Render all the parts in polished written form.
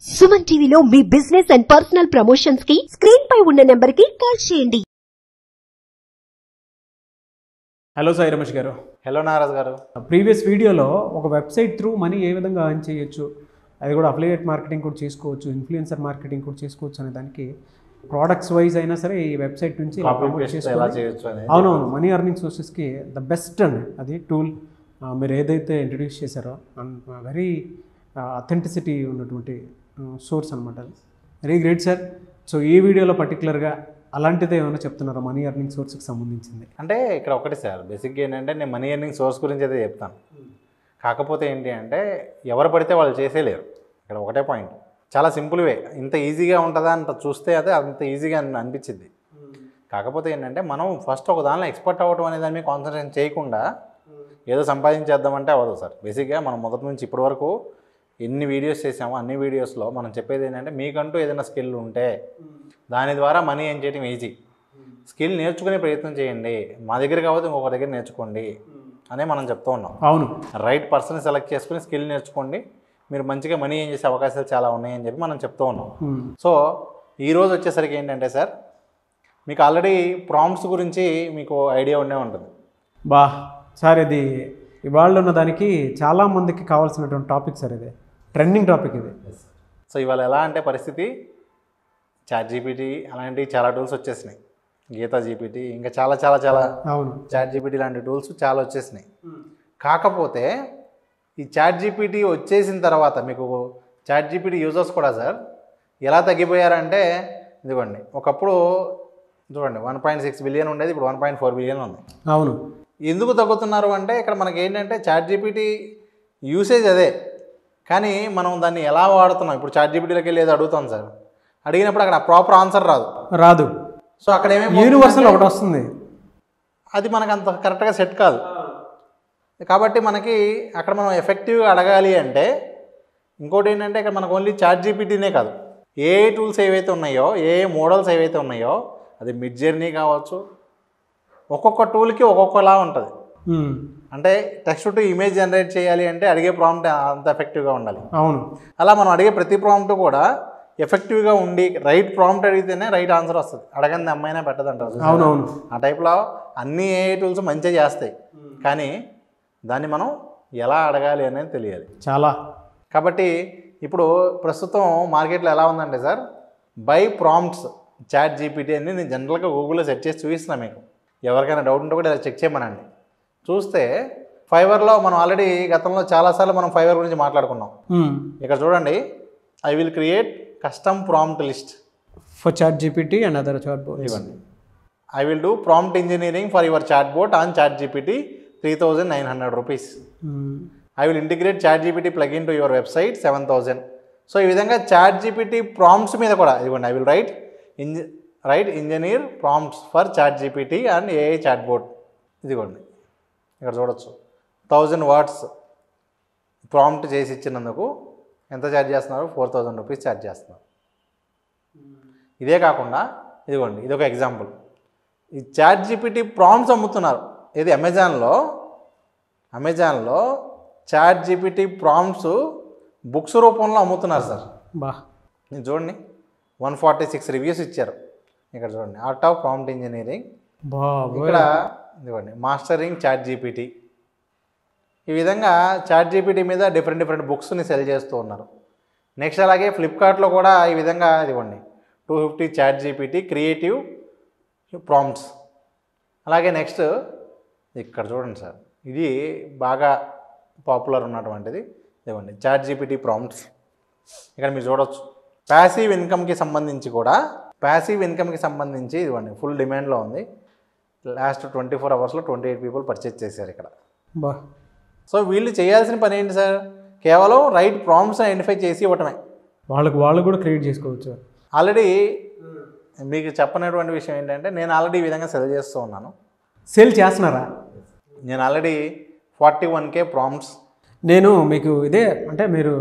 SumanTV లో మీ business and personal promotions కి screen పై ఉన్న నెంబర్ కి కాల్ చేయండి. హలో సాయి రమేష్ గారు. హలో నారాజ్ గారు. ప్రీవియస్ వీడియోలో ఒక వెబ్సైట్ త్రూ మనీ ఏ విధంగా ఎర్న్ చేయొచ్చు, అది కూడా అఫిలియేట్ మార్కెటింగ్ కూడా చేసుకోవచ్చు, ఇన్ఫ్లుయెన్సర్ మార్కెటింగ్ కూడా చేసుకోవచ్చు అనే దానికి ప్రోడక్ట్స్ వైజ్ అయినా సరే ఈ వెబ్సైట్ నుంచి అవునవును మనీ ఎర్నింగ్ సోర్సెస్కి ద బెస్ట్ అండి అది టూల్. మీరు ఏదైతే ఇంట్రడ్యూస్ చేశారో వెరీ అథెంటిసిటీ ఉన్నటువంటి సోర్స్ అనమాట. Very great sir. సో ఈ వీడియోలో పర్టికులర్గా అలాంటిదే ఏమైనా చెప్తున్నారా మనీ ఎర్నింగ్ సోర్స్కి సంబంధించింది? అంటే ఇక్కడ ఒకటి సార్, బేసిక్గా ఏంటంటే నేను మనీ ఎర్నింగ్ సోర్స్ గురించి అయితే చెప్తాను. కాకపోతే ఏంటి అంటే ఎవరు పడితే వాళ్ళు చేసేలేరు. ఇక్కడ ఒకటే పాయింట్, చాలా సింపుల్ వే. ఇంత ఈజీగా ఉంటుందా అంత చూస్తే అదే అంత ఈజీగా అనిపించింది. కాకపోతే ఏంటంటే మనం ఫస్ట్ ఒక దానిలో ఎక్స్పర్ట్ అవ్వడం అనే దాని మీద కాన్సన్ట్రేషన్ చేయకుండా ఏదో సంపాదించేద్దామంటే అవ్వదు సార్. బేసిక్గా మనం మొదటి నుంచి ఇప్పటి వరకు ఎన్ని వీడియోస్ చేసామో అన్ని వీడియోస్లో మనం చెప్పేది ఏంటంటే మీకంటూ ఏదైనా స్కిల్ ఉంటే దాని ద్వారా మనీ ఎర్న్ చేయడం ఈజీ. స్కిల్ నేర్చుకునే ప్రయత్నం చేయండి, మా దగ్గర కాకపోతే ఇంకొక దగ్గర నేర్చుకోండి అనే మనం చెప్తూ ఉన్నాం. అవును, రైట్ పర్సన్ సెలెక్ట్ చేసుకుని స్కిల్ నేర్చుకోండి, మీరు మంచిగా మనీ ఎర్న్ చేసే అవకాశాలు చాలా ఉన్నాయని చెప్పి మనం చెప్తూ ఉన్నాం. సో ఈరోజు వచ్చేసరికి ఏంటంటే సార్, మీకు ఆల్రెడీ ప్రాంప్ట్స్ గురించి మీకు ఐడియా ఉండే ఉంటుంది. బా సార్, ఇది ఇవాళ ఉన్న దానికి చాలామందికి కావాల్సినటువంటి టాపిక్ సార్, ఇది ట్రెండింగ్ టాపిక్ ఇది. సో ఇవాళ ఎలా అంటే పరిస్థితి, chatgpt అలాంటి చాలా టూల్స్ వచ్చేసినాయి, గీతా జీపీటీ ఇంకా చాలా చాలా చాలా అవును chatgpt లాంటి టూల్స్ చాలా వచ్చేసినాయి. కాకపోతే ఈ chatgpt వచ్చేసిన తర్వాత మీకు chatgpt యూజర్స్ కూడా సార్ ఎలా తగ్గిపోయారంటే, ఇదిగోండి ఒకప్పుడు చూడండి 1.6 బిలియన్ ఉండేది, ఇప్పుడు 1.4 బిలియన్ ఉంది. అవును, ఎందుకు తగ్గుతున్నారు అంటే ఇక్కడ మనకి ఏంటంటే chatgpt యూసేజ్ అదే, కానీ మనం దాన్ని ఎలా వాడుతున్నాం. ఇప్పుడు chatgptలోకి వెళ్ళి ఏదో అడుగుతాం సార్, అడిగినప్పుడు అక్కడ ప్రాపర్ ఆన్సర్ రాదు. సో అక్కడ ఏమేమి యూనివర్సల్ ఒకటి వస్తుంది, అది మనకు అంత కరెక్ట్గా సెట్ కాదు. కాబట్టి మనకి అక్కడ మనం ఎఫెక్టివ్గా అడగాలి అంటే ఇంకోటి ఏంటంటే ఇక్కడ మనకు ఓన్లీ chatgptనే కాదు, ఏ టూల్స్ ఏవైతే ఉన్నాయో, ఏ మోడల్స్ ఏవైతే ఉన్నాయో, అది మిడ్ జర్నీ కావచ్చు, ఒక్కొక్క టూల్కి ఒక్కొక్కలా ఉంటుంది. అంటే టెక్స్ట్ టు ఇమేజ్ జనరేట్ చేయాలి అంటే అడిగే ప్రాంప్ట్ అంత ఎఫెక్టివ్గా ఉండాలి. అవును, అలా మనం అడిగే ప్రతి ప్రాంప్ట్ కూడా ఎఫెక్టివ్గా ఉండి రైట్ ప్రాంప్ట్ అడిగితేనే రైట్ ఆన్సర్ వస్తుంది. అడగంది అమ్మాయినా పెట్టదంటారు. అవునవును, ఆ టైప్లో అన్ని ఏఐ టూల్స్ మంచిగా చేస్తాయి, కానీ దాన్ని మనం ఎలా అడగాలి అనేది తెలియాలి చాలా. కాబట్టి ఇప్పుడు ప్రస్తుతం మార్కెట్లో ఎలా ఉందంటే సార్, బై ప్రాంప్ట్స్ chatgpt అని నేను జనరల్గా గూగుల్లో సెర్చ్ చేసి చూపిస్తున్నాను. మీకు ఎవరికైనా డౌట్ ఉంటే కూడా ఇలా చెక్ చేయమనండి. చూస్తే ఫైవర్లో మనం ఆల్రెడీ గతంలో చాలాసార్లు మనం ఫైవర్ గురించి మాట్లాడుకున్నాం. ఇక్కడ చూడండి, I will create custom prompt list for chatgpt and other chatbots. ఇవ్వండి, I will do prompt engineering for your chatbot on chatgpt 3,900 rupees. I will integrate chatgpt plugin to your website 7,000. So ఈ విధంగా chatgpt prompts మీద కూడా ఇదిగోండి, I will write engineer prompts for chatgpt and AI chatbot. ఇదిగోండి ఇక్కడ చూడొచ్చు, 1000 words prompt చేసి ఇచ్చినందుకు ఎంత ఛార్జ్ చేస్తున్నారు? 4,000 రూపీస్ ఛార్జ్ చేస్తున్నారు. ఇదే కాకుండా ఇదిగోండి, ఇదొక ఎగ్జాంపుల్. ఈ chatgpt ప్రాంప్ట్స్ అమ్ముతున్నారు. ఇది అమెజాన్లో chatgpt ప్రాంప్ట్స్ బుక్స్ రూపంలో అమ్ముతున్నారు సార్. బా నేను చూడండి, 146 రివ్యూస్ ఇచ్చారు. ఇక్కడ చూడండి, ఆర్ట్ ఆఫ్ ప్రాంప్ట్ ఇంజనీరింగ్, ఇక్కడ ఇదిగోండి మాస్టరింగ్ chatgpt. ఈ విధంగా chatgpt మీద డిఫరెంట్ బుక్స్ని సెల్ చేస్తూ ఉన్నారు. నెక్స్ట్ అలాగే ఫ్లిప్కార్ట్లో కూడా ఈ విధంగా ఇదిగోండి 250 chatgpt క్రియేటివ్ ప్రాంప్ట్స్. అలాగే నెక్స్ట్ ఇక్కడ చూడండి సార్, ఇది బాగా పాపులర్ ఉన్నటువంటిది ఇదిగోండి chatgpt ప్రాంప్ట్స్. ఇక్కడ మీరు చూడవచ్చు, ప్యాసివ్ ఇన్కమ్కి సంబంధించి ఇదిగోండి ఫుల్ డిమాండ్లో ఉంది. లాస్ట్ 24 అవర్స్లో 28 పీపుల్ పర్చేజ్ చేశారు ఇక్కడ. బా సో వీళ్ళు చేయాల్సిన పని ఏంటి సార్? కేవలం రైట్ ప్రాంప్ట్స్ ఐడెంటిఫై చేసి ఇవ్వటమే. వాళ్ళు కూడా క్రియేట్ చేసుకోవచ్చు. ఆల్రెడీ మీకు చెప్పనటువంటి విషయం ఏంటంటే, నేను ఆల్రెడీ ఈ విధంగా సెల్ చేస్తూ ఉన్నాను. సేల్ చేస్తున్నారా? నేను ఆల్రెడీ 41K ప్రాంప్ట్స్ నేను మీకు ఇదే అంటే మీరు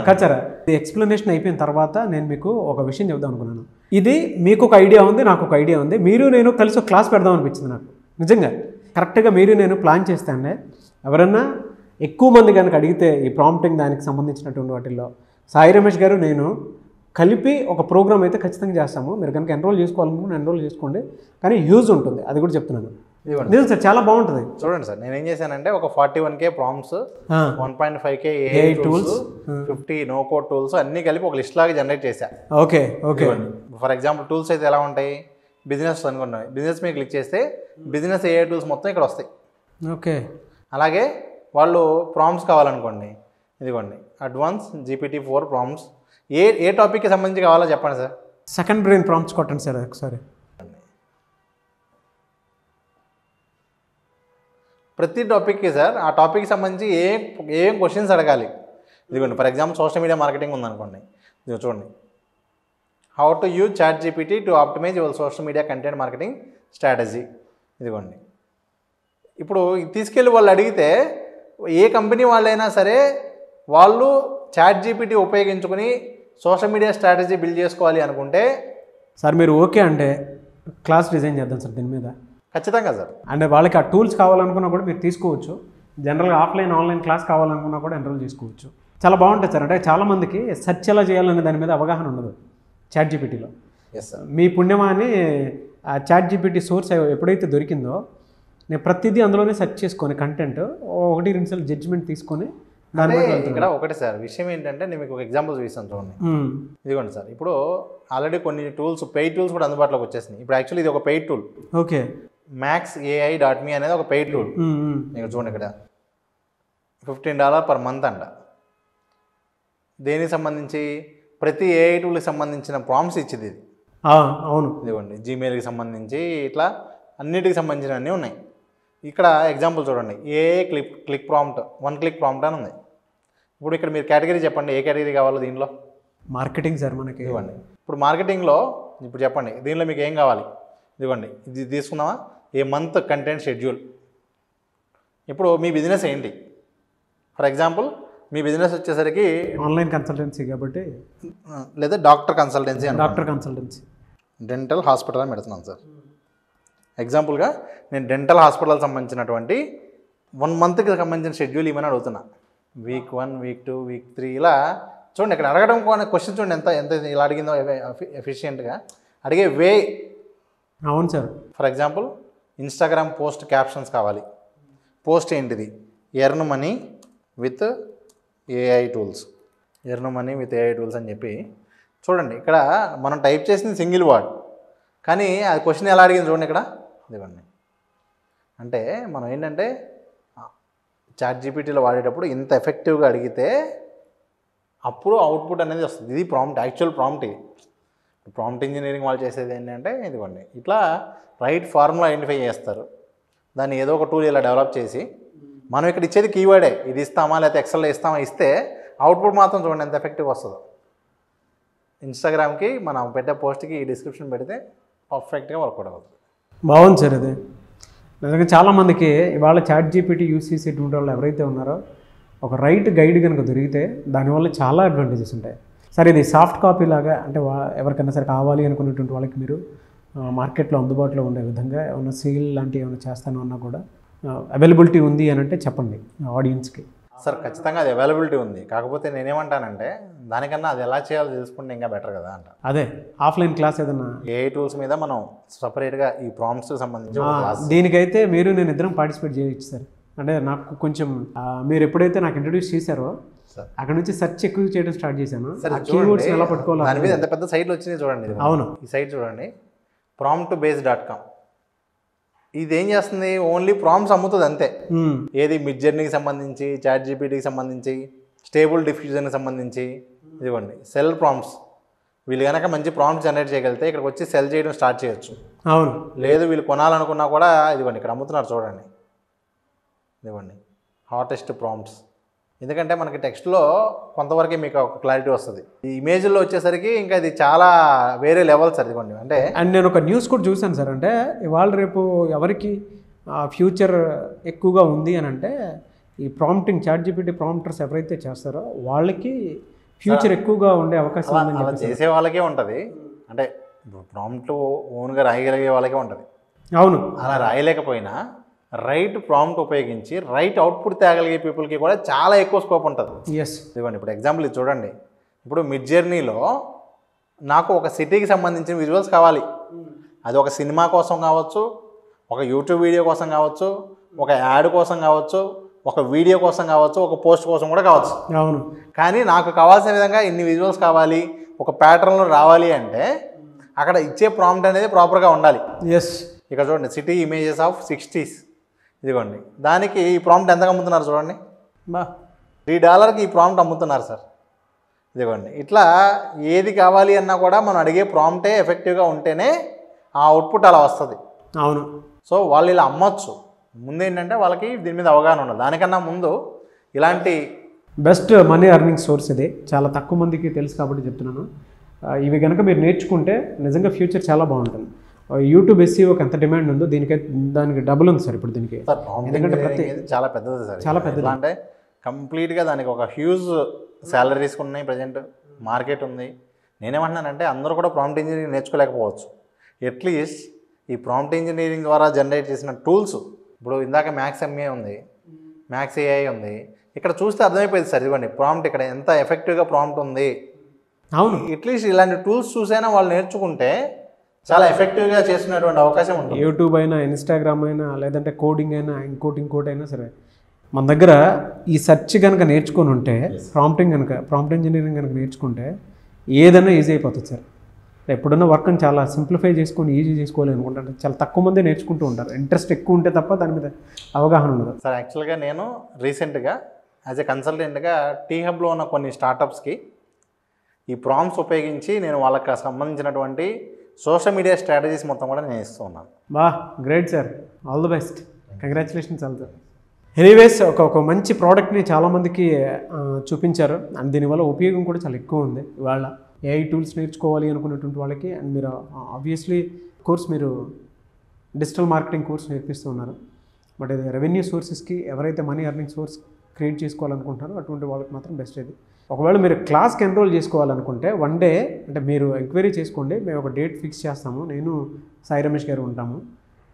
కచ్చారా ఎక్స్ప్లెనేషన్ అయిపోయిన తర్వాత నేను మీకు ఒక విషయం చెప్దాం అనుకున్నాను. ఇది మీకు ఒక ఐడియా ఉంది, నాకు ఒక ఐడియా ఉంది, మీరు నేను కలిసి ఒక క్లాస్ పెడదాం అనిపించింది నాకు. నిజంగా కరెక్ట్గా మీరు నేను ప్లాన్ చేస్తానే ఎవరన్నా ఎక్కువ మంది కనుక అడిగితే ఈ ప్రాంప్టింగ్ దానికి సంబంధించినటువంటి వాటిల్లో సాయి రమేష్ గారు నేను కలిపి ఒక ప్రోగ్రామ్ అయితే ఖచ్చితంగా చేస్తాము. మీరు కనుక ఎన్రోల్ చేసుకోవాలనుకుంటే ఎన్రోల్ చేసుకోండి, కానీ యూజ్ ఉంటుంది, అది కూడా చెప్తున్నాను. నిజం సార్, చాలా బాగుంటుంది. చూడండి సార్, నేను ఏం చేశానంటే ఒక 41K prompts, 1.5K AI tools, 50 no code tools అన్నీ కలిపి ఒక లిస్ట్ లాగా జనరేట్ చేశాను. Okay okay. For example tools అయితే ఎలా ఉంటాయి, బిజినెస్ అనుకున్నాయి, బిజినెస్ మీద క్లిక్ చేస్తే బిజినెస్ AI టూల్స్ మొత్తం ఇక్కడ వస్తాయి. ఓకే. అలాగే వాళ్ళు ప్రాంప్ట్స్ కావాలనుకోండి, ఇదిగోండి అడ్వాన్స్ GPT-4 ప్రాంప్ట్స్, ఏ టాపిక్కి సంబంధించి కావాలో చెప్పండి సార్. సెకండ్ బ్రెయిన్ ప్రాంప్ట్స్ కొట్టండి సార్ ఒకసారి. ప్రతి టాపిక్కి సార్ ఆ టాపిక్కి సంబంధించి ఏం క్వశ్చన్స్ అడగాలి. ఇదిగోండి for example social media marketing ఉందనుకోండి, ఇది చూడండి, how to use ChatGPT to optimise your social media content marketing strategy. ఇదిగోండి ఇప్పుడు తీసుకెళ్ళి వాళ్ళు అడిగితే ఏ కంపెనీ వాళ్ళైనా సరే వాళ్ళు ChatGPT ఉపయోగించుకుని సోషల్ మీడియా స్ట్రాటజీ బిల్డ్ చేసుకోవాలి అనుకుంటే సార్ మీరు ఓకే అంటే క్లాస్ డిజైన్ చేద్దాం సార్ దీని మీద. ఖచ్చితంగా సార్. అంటే వాళ్ళకి ఆ టూల్స్ కావాలనుకున్నా కూడా మీరు తీసుకోవచ్చు. జనరల్గా ఆఫ్లైన్ ఆన్లైన్ క్లాస్ కావాలనుకున్నా కూడా ఎన్రోల్ చేసుకోవచ్చు. చాలా బాగుంటుంది సార్. అంటే చాలామందికి సెర్చ్ ఎలా చేయాలనే దాని మీద అవగాహన ఉండదు ChatGPTలో. Yes sir. మీ పుణ్యమాని ఆ ChatGPT సోర్స్ ఎప్పుడైతే దొరికిందో నేను ప్రతిదీ అందులోనే సెర్చ్ చేసుకొని కంటెంట్ 1-2 నిమిషాలు జడ్జిమెంట్ తీసుకొని దాని మీద ఇక్కడ ఒకటి సార్ విషయం ఏంటంటే, నేను మీకు ఒక ఎగ్జాంపుల్ చూపిస్తాను చూడండి. ఇదిగోండి సార్, ఇప్పుడు ఆల్రెడీ కొన్ని టూల్స్, పెయిడ్ టూల్స్ కూడా అందుబాటులోకి వచ్చేసినాయి. ఇప్పుడు యాక్చువల్లీ ఇది ఒక పెయిడ్ టూల్. ఓకే. maxai.me అనేది ఒక పెయిడ్ టూల్. మీకు చూడండి ఇక్కడ $15 per month అంట. దేనికి సంబంధించి, ప్రతి AI టూల్కి సంబంధించిన ప్రాంప్ట్స్ ఇచ్చింది ఇది. అవును. ఇదిగోండి జీమెయిల్కి సంబంధించి ఇట్లా అన్నిటికి సంబంధించిన అన్నీ ఉన్నాయి. ఇక్కడ ఎగ్జాంపుల్ చూడండి, AI click prompt, 1 click prompt అని ఉంది. ఇప్పుడు ఇక్కడ మీరు కేటగిరీ చెప్పండి, ఏ కేటగిరీ కావాలో దీనిలో. మార్కెటింగ్ సార్ మనకి. ఇవ్వండి. ఇప్పుడు మార్కెటింగ్లో ఇప్పుడు చెప్పండి దీనిలో మీకు ఏం కావాలి. ఇదిగోండి ఇది తీసుకుందామా, ఏ మంత్ కంటెంట్ షెడ్యూల్. ఇప్పుడు మీ బిజినెస్ ఏంటి, ఫర్ ఎగ్జాంపుల్ మీ బిజినెస్ వచ్చేసరికి ఆన్లైన్ కన్సల్టెన్సీ కాబట్టి, లేదా డాక్టర్ కన్సల్టెన్సీ అని, డాక్టర్ కన్సల్టెన్సీ, డెంటల్ హాస్పిటల్ అని పెడుతున్నాను సార్. ఎగ్జాంపుల్గా నేను డెంటల్ హాస్పిటల్ సంబంధించినటువంటి 1 మంత్కి సంబంధించిన షెడ్యూల్ ఏమైనా అడుగుతున్నా. వీక్ 1, వీక్ 2, వీక్ 3 ఇలా చూడండి. ఇక్కడ అడగడం క్వశ్చన్ చూడండి ఎంత ఇలా అడిగిందో ఎఫిషియెంట్గా అడిగే వే. అవును sir. For example Instagram post captions కావాలి. పోస్ట్ ఏంటిది, earn money with AI tools, earn money with AI tools అని చెప్పి చూడండి. ఇక్కడ మనం టైప్ చేసింది సింగిల్ వర్డ్, కానీ అది క్వశ్చన్ ఎలా అడిగింది చూడండి ఇక్కడ. ఇదిగోండి, అంటే మనం ఏంటంటే ChatGPTలో వాడేటప్పుడు ఇంత ఎఫెక్టివ్గా అడిగితే అప్పుడు అవుట్పుట్ అనేది వస్తుంది. ఇది ప్రాంప్ట్, యాక్చువల్ ప్రాంప్ట్. ఇది ప్రాంప్ట్ ఇంజనీరింగ్ వాళ్ళు చేసేది ఏంటంటే ఇదిగోండి ఇట్లా రైట్ ఫార్ములా ఐడెంటిఫై చేస్తారు. దాన్ని ఏదో ఒక టూల్ ఇలా డెవలప్ చేసి మనం ఇక్కడ ఇచ్చేది కీవర్డే, ఇది ఇస్తామా లేకపోతే ఎక్సెల్లో ఇస్తామా, ఇస్తే అవుట్పుట్ మాత్రం చూడండి ఎంత ఎఫెక్టివ్ వస్తుందో. ఇన్స్టాగ్రామ్కి మనం పెట్టే పోస్ట్కి ఈ డిస్క్రిప్షన్ పెడితే పర్ఫెక్ట్గా వర్కౌట్ అవుతుంది. బాగుంది సార్ ఇది. నిజంగా చాలామందికి ఇవాళ ChatGPT యూస్ చేసేటువంటి వాళ్ళు ఎవరైతే ఉన్నారో ఒక రైట్ గైడ్ కనుక దొరికితే దానివల్ల చాలా అడ్వాంటేజెస్ ఉంటాయి సార్. ఇది సాఫ్ట్ కాపీ లాగా, అంటే ఎవరికైనా సరే కావాలి అనుకునేటువంటి వాళ్ళకి మీరు మార్కెట్లో అందుబాటులో ఉండే విధంగా ఏమైనా సేల్ లాంటివి ఏమైనా చేస్తాను అన్నా కూడా అవైలబిలిటీ ఉంది అని అంటే చెప్పండి ఆడియన్స్కి. సార్ ఖచ్చితంగా అది అవైలబిలిటీ ఉంది. కాకపోతే నేనేమంటానంటే దానికన్నా అది ఎలా చేయాలో తెలుసుకుంటే ఇంకా బెటర్ కదా అంట. అదే ఆఫ్లైన్ క్లాస్ ఏదన్నా AI టూల్స్ మీద మనం సపరేట్గా ఈ ప్రాంప్ట్స్కి సంబంధించి దీనికైతే మీరు నేను ఇద్దరం పార్టిసిపేట్ చేయొచ్చు సార్. అంటే నాకు కొంచెం మీరు ఎప్పుడైతే నాకు ఇంట్రడ్యూస్ చేశారో అక్కడ నుంచి సెర్చ్ ఎక్కువ చేయడం స్టార్ట్ చేశాను. కీవర్డ్స్ ఎలా పట్టుకోవాలి, దాని మీద ఎంత పెద్ద సైట్లు వచ్చినాయి చూడండి. అవును, ఈ సైట్ చూడండి, promptbase.com. ఇది ఏం చేస్తుంది, ఓన్లీ ప్రాంప్ట్స్ అమ్ముతుంది అంతే. ఏది మిడ్ జర్నీకి సంబంధించి, ChatGPTకి సంబంధించి, స్టేబుల్ డిఫ్యూజన్కి సంబంధించి. ఇదిగోండి సెల్ ప్రాంప్ట్స్. వీళ్ళు కనుక మంచి ప్రాంప్ట్స్ జనరేట్ చేయగలిగితే ఇక్కడికి వచ్చి సెల్ చేయడం స్టార్ట్ చేయొచ్చు. అవును. లేదు వీళ్ళు కొనాలనుకున్నా కూడా ఇదిగోండి ఇక్కడ అమ్ముతున్నారు చూడండి. ఇదిగోండి హాటెస్ట్ ప్రాంప్ట్స్. ఎందుకంటే మనకి టెక్స్ట్లో కొంతవరకే మీకు ఒక క్లారిటీ వస్తుంది. ఈ ఇమేజ్లో వచ్చేసరికి ఇంకా ఇది చాలా వేరే లెవెల్ సార్. ఇదిగోండి అంటే అండ్ నేను ఒక న్యూస్ కూడా చూశాను సార్. అంటే ఇవాళ రేపు ఎవరికి ఫ్యూచర్ ఎక్కువగా ఉంది అని అంటే ఈ ప్రాంప్టింగ్ ChatGPT ప్రాంప్టర్స్ ఎవరైతే చేస్తారో వాళ్ళకి ఫ్యూచర్ ఎక్కువగా ఉండే అవకాశం ఉందని అలా చేసే వాళ్ళకే ఉంటుంది. అంటే ప్రాంప్ట్ ఓన్గా రాయగలిగే వాళ్ళకే ఉంటుంది. అవును. అలా రాయలేకపోయినా రైట్ ప్రాంప్ట్ ఉపయోగించి రైట్ అవుట్పుట్ తేగలిగే పీపుల్కి కూడా చాలా ఎక్కువ స్కోప్ ఉంటుంది. ఎస్. ఇదిగోండి ఇప్పుడు ఎగ్జాంపుల్ ఇది చూడండి, ఇప్పుడు మిడ్ జర్నీలో నాకు ఒక సిటీకి సంబంధించిన విజువల్స్ కావాలి. అది ఒక సినిమా కోసం కావచ్చు, ఒక యూట్యూబ్ వీడియో కోసం కావచ్చు, ఒక యాడ్ కోసం కావచ్చు, ఒక వీడియో కోసం కావచ్చు, ఒక పోస్ట్ కోసం కూడా కావచ్చు. అవును. కానీ నాకు కావాల్సిన విధంగా ఇన్ని విజువల్స్ కావాలి, ఒక ప్యాటర్న్లో రావాలి అంటే అక్కడ ఇచ్చే ప్రాంప్ట్ అనేది ప్రాపర్గా ఉండాలి. ఎస్. ఇక్కడ చూడండి, సిటీ ఇమేజెస్ ఆఫ్ 60s, ఇదిగోండి. దానికి ఈ ప్రాంప్ట్ ఎంతగా అమ్ముతున్నారు చూడండి, $3 ఈ ప్రాంప్ట్ అమ్ముతున్నారు సార్. ఇదిగోండి. ఇట్లా ఏది కావాలి అన్నా కూడా మనం అడిగే ప్రాంప్టే ఎఫెక్టివ్గా ఉంటేనే ఆ అవుట్పుట్ అలా వస్తుంది. అవును. సో వాళ్ళు ఇలా అమ్మొచ్చు. ముందు ఏంటంటే వాళ్ళకి దీని మీద అవగాహన ఉండదు. దానికన్నా ముందు ఇలాంటి బెస్ట్ మనీ అర్నింగ్ సోర్స్ ఇది. చాలా తక్కువ మందికి తెలుసు కాబట్టి చెప్తున్నాను. ఇవి కనుక మీరు నేర్చుకుంటే నిజంగా ఫ్యూచర్ చాలా బాగుంటుంది. యూట్యూబ్ ఎస్ఈఓకి ఎంత డిమాండ్ ఉందో దానికి డబుల్ ఉంది సార్ ఇప్పుడు దీనికి. ఎందుకంటే చాలా పెద్దది సార్, చాలా పెద్దది. అంటే కంప్లీట్గా దానికి ఒక హ్యూజ్ శాలరీస్ ఉన్నాయి, ప్రజెంట్ మార్కెట్ ఉంది. నేనేమంటున్నానంటే అందరూ కూడా ప్రాంప్ట్ ఇంజనీరింగ్ నేర్చుకోలేకపోవచ్చు. అట్లీస్ట్ ఈ ప్రాంప్ట్ ఇంజనీరింగ్ ద్వారా జనరేట్ చేసిన టూల్స్, ఇప్పుడు ఇందాక మ్యాథ్స్ ఎంఏ ఉంది, మ్యాథ్స్ ఏఐ ఉంది, ఇక్కడ చూస్తే అర్థమైపోయింది సార్. ఇవ్వండి ప్రాంప్ట్ ఇక్కడ ఎంత ఎఫెక్టివ్గా ప్రాంప్ట్ ఉంది. అవును. అట్లీస్ట్ ఇలాంటి టూల్స్ చూసైనా వాళ్ళు నేర్చుకుంటే చాలా ఎఫెక్టివ్గా చేస్తున్నటువంటి అవకాశం ఉంటుంది. యూట్యూబ్ అయినా, ఇన్స్టాగ్రామ్ అయినా, లేదంటే కోడింగ్ అయినా, ఇంకోటి అయినా సరే మన దగ్గర ఈ సెర్చ్ కనుక నేర్చుకొని ఉంటే, ప్రాంప్ట్ ఇంజనీరింగ్ కనుక నేర్చుకుంటే ఏదైనా ఈజీ అయిపోతుంది సార్. ఎప్పుడన్నా వర్క్ని చాలా సింప్లిఫై చేసుకొని ఈజీ చేసుకోవాలి అనుకుంటారు. చాలా తక్కువ మంది నేర్చుకుంటూ ఉంటారు. ఇంట్రెస్ట్ ఎక్కువ ఉంటే తప్ప దాని మీద అవగాహన ఉండదు సార్. యాక్చువల్గా నేను రీసెంట్గా యాజ్ ఎ కన్సల్టెంట్గా టీ హబ్లో ఉన్న కొన్ని స్టార్టప్స్కి ఈ ప్రాంప్ట్స్ ఉపయోగించి నేను వాళ్ళకి సంబంధించినటువంటి సోషల్ మీడియా స్ట్రాటజీస్ మొత్తం కూడా నేను ఇస్తూ ఉన్నాను. Great sir, all the best, congratulations all sir. Anyways ఒక మంచి ప్రోడక్ట్ని చాలామందికి చూపించారు అండ్ దీనివల్ల ఉపయోగం కూడా చాలా ఎక్కువ ఉంది. ఇవాళ ఏఐ టూల్స్ నేర్చుకోవాలి అనుకున్నటువంటి వాళ్ళకి అండ్ మీరు ఆబ్వియస్లీ కోర్స్ మీరు డిజిటల్ మార్కెటింగ్ కోర్స్ నేర్పిస్తూ ఉన్నారు. బట్ ఇది రెవెన్యూ సోర్సెస్కి ఎవరైతే మనీ ఎర్నింగ్ సోర్స్ క్రియేట్ చేసుకోవాలనుకుంటున్నారో అటువంటి వాళ్ళకి మాత్రం బెస్ట్ ఇది. ఒకవేళ మీరు క్లాస్కి ఎన్రోల్ చేసుకోవాలనుకుంటే వన్ డే అంటే మీరు ఎంక్వైరీ చేసుకోండి, మేము ఒక డేట్ ఫిక్స్ చేస్తాము, నేను సాయి రమేష్ గారు ఉంటాము.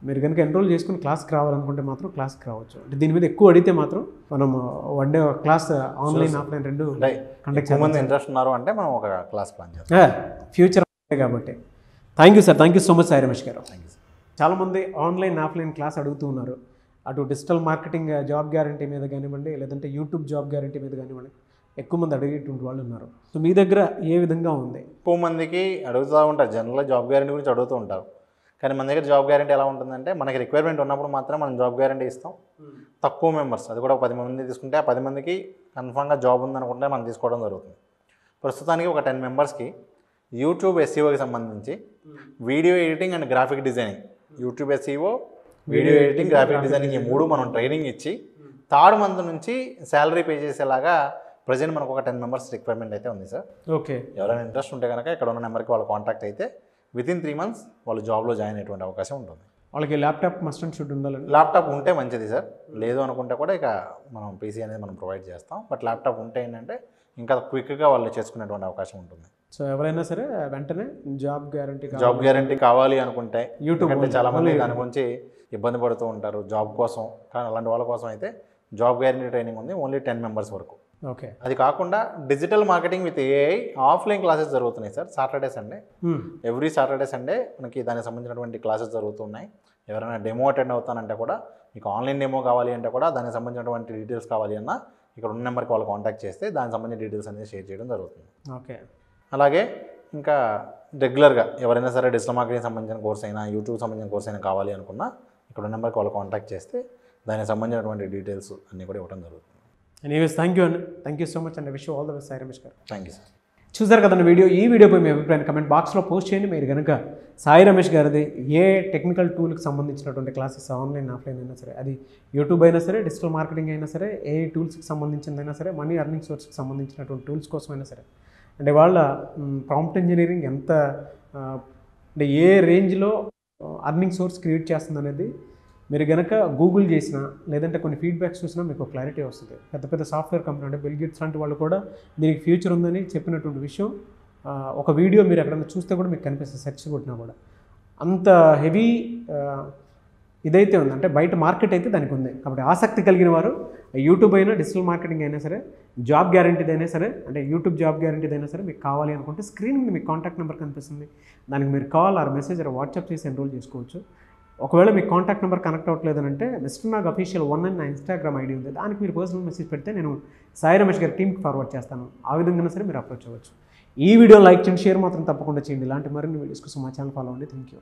మీరు కనుక ఎన్రోల్ చేసుకుని క్లాస్కి రావాలనుకుంటే మాత్రం క్లాస్కి రావచ్చు. అంటే దీని మీద ఎక్కువ అడిగితే మాత్రం మనం one day class online offline రెండు కండక్ట్ చేయమంది. ఇంట్రెస్ట్ ఉన్నారు అంటే మనం ఒక క్లాస్ ప్లాన్ చేస్తాం, ఫ్యూచర్ కాబట్టి. Thank you sir, thank you so much Sai Ramesh గారు. చాలామంది ఆన్లైన్ ఆఫ్లైన్ క్లాస్ అడుగుతూ ఉన్నారు. అటు డిజిటల్ మార్కెటింగ్ జాబ్ గ్యారంటీ మీద కానివ్వండి, లేదంటే యూట్యూబ్ జాబ్ గ్యారంటీ మీద కానివ్వండి, ఎక్కువ మంది అడిగేటువంటి వాళ్ళు ఉన్నారు. సో మీ దగ్గర ఏ విధంగా ఉంది? ఎక్కువ మందికి అడుగుతూ ఉంటారు, జనరల్గా జాబ్ గ్యారంటీ గురించి అడుగుతూ ఉంటారు. కానీ మన దగ్గర జాబ్ గ్యారంటీ ఎలా ఉంటుందంటే మనకి రిక్వైర్మెంట్ ఉన్నప్పుడు మాత్రం మనం జాబ్ గ్యారంటీ ఇస్తాం. తక్కువ మెంబర్స్, అది కూడా 10 మంది తీసుకుంటే ఆ 10 మందికి కన్ఫామ్గా జాబ్ ఉందనుకుంటే మనం తీసుకోవడం జరుగుతుంది. ప్రస్తుతానికి ఒక 10 మెంబర్స్కి యూట్యూబ్ ఎస్ఈఓకి సంబంధించి video editing and graphic designing, YouTube SEO, video editing, graphic designing ఈ 3 మనం ట్రైనింగ్ ఇచ్చి 3rd మంత్ నుంచి శాలరీ పే చేసేలాగా ప్రజెంట్ మనకు ఒక 10 మెంబర్స్ రిక్వైర్మెంట్ అయితే ఉంది సార్. ఓకే. ఎవరైనా ఇంట్రెస్ట్ ఉంటే కనుక ఇక్కడ ఉన్న నెంబర్కి వాళ్ళు కాంటాక్ట్ అయితే వితిన్ 3 months వాళ్ళు జాబ్లో జాయిన్ అయ్యేటువంటి అవకాశం ఉంటుంది. వాళ్ళకి ల్యాప్టాప్ మస్ట్ అండ్ షుడ్ ఉండాలండి. ల్యాప్టాప్ ఉంటే మంచిది సార్, లేదు అనుకుంటే కూడా ఇక మనం పీసీ అనేది మనం ప్రొవైడ్ చేస్తాం. బట్ ల్యాప్టాప్ ఉంటే ఏంటంటే ఇంకా క్విక్గా వాళ్ళు చేసుకునేటువంటి అవకాశం ఉంటుంది. సో ఎవరైనా సరే వెంటనే జాబ్ గ్యారంటీ కావాలి అనుకుంటే, యూట్యూబ్ అంటే చాలామంది దాని గురించి ఇబ్బంది పడుతూ ఉంటారు జాబ్ కోసం. కానీ అలాంటి వాళ్ళ కోసం అయితే జాబ్ గ్యారంటీ ట్రైనింగ్ ఉంది, ఓన్లీ 10 members వరకు. ఓకే. అది కాకుండా digital marketing with AI offline classes జరుగుతున్నాయి sir. Saturday Sunday, every Saturday Sunday మనకి దానికి సంబంధించినటువంటి క్లాసెస్ జరుగుతున్నాయి. ఎవరైనా డెమో అటెండ్ అవుతానంటే కూడా, మీకు ఆన్లైన్ డెమో కావాలి అంటే కూడా, దానికి సంబంధించినటువంటి డీటెయిల్స్ కావాలి అన్నా ఇక్కడ ఉన్న నెంబర్కి వాళ్ళు కాంటాక్ట్ చేస్తే దానికి సంబంధించిన డీటెయిల్స్ అనేది షేర్ చేయడం జరుగుతుంది. ఓకే. అలాగే ఇంకా రెగ్యులర్గా ఎవరైనా సరే డిజిటల్ మార్కెటింగ్ సంబంధించిన కోర్స్ అయినా, యూట్యూబ్ సంబంధించిన కోర్స్ అయినా కావాలి అనుకున్నా ఇక్కడ ఉన్న నెంబర్కి వాళ్ళు కాంటాక్ట్ చేస్తే దానికి సంబంధించినటువంటి డీటెయిల్స్ అన్నీ కూడా ఇవ్వడం జరుగుతుంది. ఎనీవేస్ థ్యాంక్ యూ అండి, thank you so much and wish all the best Sai Ramesh garu. Thank you sir. చూసారు కదండి వీడియో. ఈ వీడియోపై మీ అభిప్రాయాన్ని కమెంట్ బాక్స్లో పోస్ట్ చేయండి. మీరు కనుక సాయి రమేష్ గారిది ఏ టెక్నికల్ టూల్కి సంబంధించినటువంటి క్లాసెస్ ఆన్లైన్ ఆఫ్లైన్ అయినా సరే, అది యూట్యూబ్ అయినా సరే, డిజిటల్ మార్కెటింగ్ అయినా సరే, ఏ టూల్స్కి సంబంధించిందైనా సరే, మనీ ఎర్నింగ్ సోర్స్కి సంబంధించినటువంటి టూల్స్ కోసమైనా సరే, అంటే వాళ్ళ ప్రాంప్ట్ ఇంజనీరింగ్ ఎంత అంటే ఏ రేంజ్లో అర్నింగ్ సోర్స్ క్రియేట్ చేస్తుంది అనేది మీరు కనుక గూగుల్ చేసినా, లేదంటే కొన్ని ఫీడ్బ్యాక్స్ చూసినా మీకు క్లారిటీ వస్తుంది. పెద్ద పెద్ద సాఫ్ట్వేర్ కంపెనీ అంటే బిల్ గేట్స్ లాంటి వాళ్ళు కూడా దీనికి ఫ్యూచర్ ఉందని చెప్పినటువంటి విషయం ఒక వీడియో మీరు ఎక్కడైనా చూస్తే కూడా మీకు కనిపిస్తుంది, సెర్చ్ కొట్టినా కూడా. అంత హెవీ ఇదైతే ఉంది, అంటే బయట మార్కెట్ అయితే దానికి ఉంది. కాబట్టి ఆసక్తి కలిగిన వారు యూట్యూబ్ అయినా డిజిటల్ మార్కెటింగ్ అయినా సరే, జాబ్ గ్యారంటీది అయినా సరే, అంటే యూట్యూబ్ జాబ్ గ్యారంటీది అయినా సరే మీకు కావాలి అనుకుంటే స్క్రీన్ మీద మీకు కాంటాక్ట్ నెంబర్ కనిపిస్తుంది, దానికి మీరు call or message or WhatsApp చేసి ఎన్రోల్ చేసుకోవచ్చు. ఒకవేళ మీకు కాంటాక్ట్ నెంబర్ కనెక్ట్ అవ్వట్లేదు అంటే మిస్టర్ నాగ్ అఫీషియల్ 1 అని నా ఇన్స్టాగ్రామ్ ఐడి ఉంది, దానికి మీరు పర్సనల్ మెసేజ్ పెడితే నేను సాయి రమేష్ గారి టీమ్కి ఫార్వర్డ్ చేస్తాను. ఆ విధంగా సరే మీరు అప్రోచ్ అవ్వచ్చు. ఈ వీడియో లైక్ చేయండి, షేర్ మాత్రం తప్పకుండా చేయండి. ఇలాంటి మరిన్ని వీడియోస్ కోసం మా ఛానల్ ఫాలో అవ్వండి. Thank you.